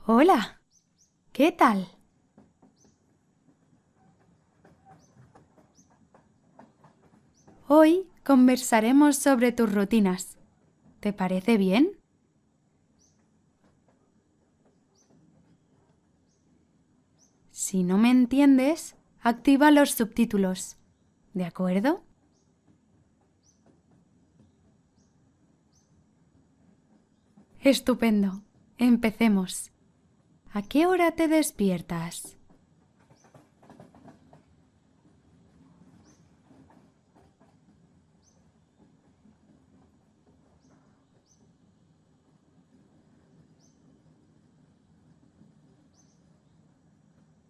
Hola, ¿qué tal? Hoy conversaremos sobre tus rutinas. ¿Te parece bien? Si no me entiendes, activa los subtítulos. ¿De acuerdo? Estupendo. Empecemos. ¿A qué hora te despiertas?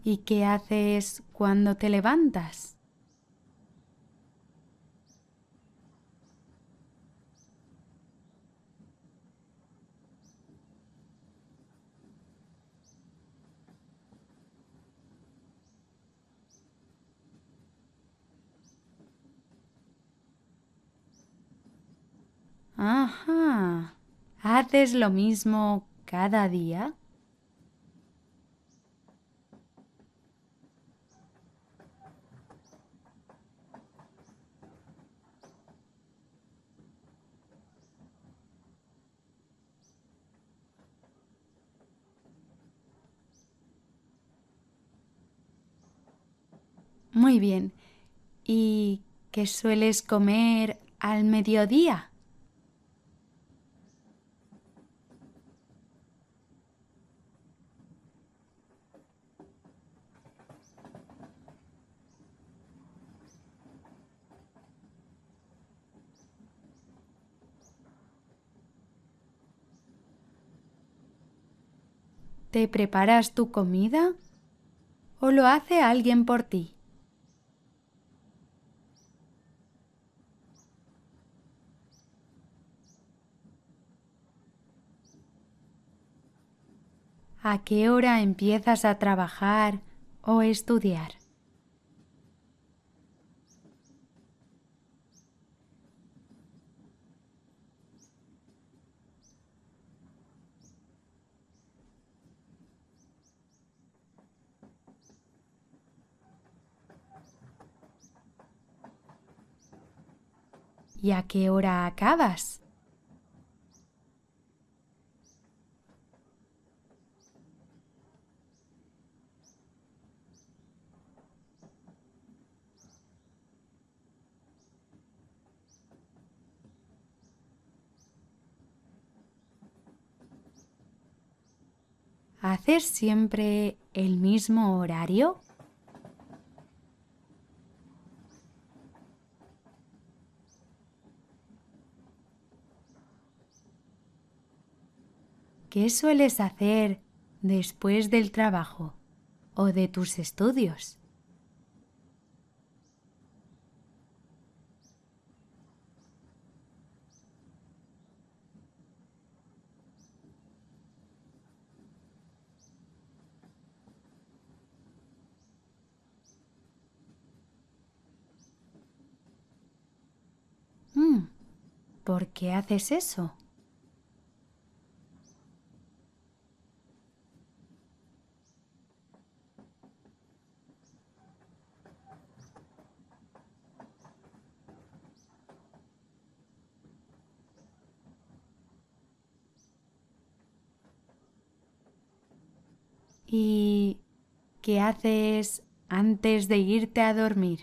¿Y qué haces cuando te levantas? Ajá. ¿Haces lo mismo cada día? Muy bien. ¿Y qué sueles comer al mediodía? ¿Te preparas tu comida o lo hace alguien por ti? ¿A qué hora empiezas a trabajar o estudiar? ¿Y a qué hora acabas? ¿Haces siempre el mismo horario? ¿Qué sueles hacer después del trabajo o de tus estudios? Mm, ¿Por qué haces eso? ¿Y qué haces antes de irte a dormir?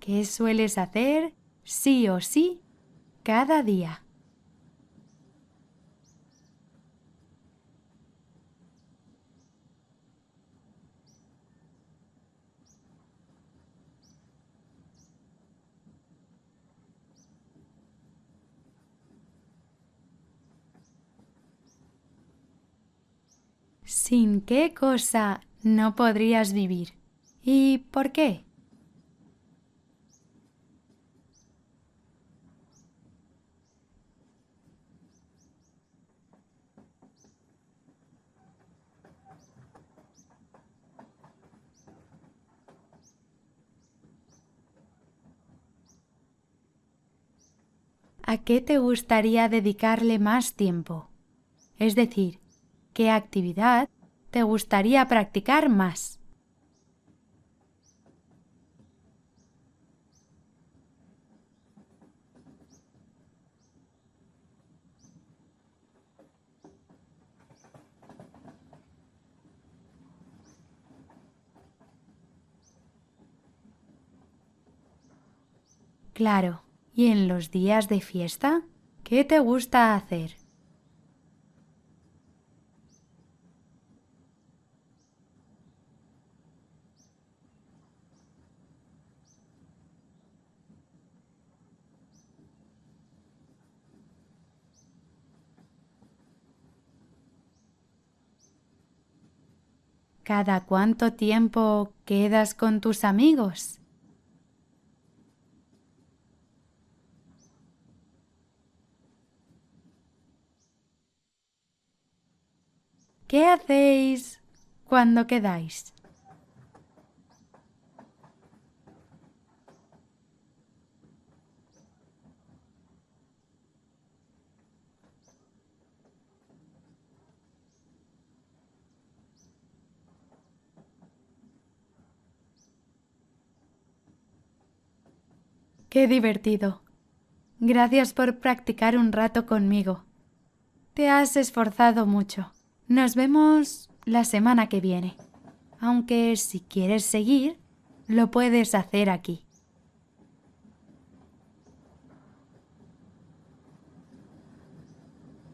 ¿Qué sueles hacer sí o sí cada día? ¿Sin qué cosa no podrías vivir? ¿Y por qué? ¿A qué te gustaría dedicarle más tiempo? Es decir, ¿qué actividad te gustaría practicar más? Claro, ¿y en los días de fiesta? ¿Qué te gusta hacer? ¿Cada cuánto tiempo quedas con tus amigos? ¿Qué hacéis cuando quedáis? ¡Qué divertido! Gracias por practicar un rato conmigo. Te has esforzado mucho. Nos vemos la semana que viene. Aunque si quieres seguir, lo puedes hacer aquí.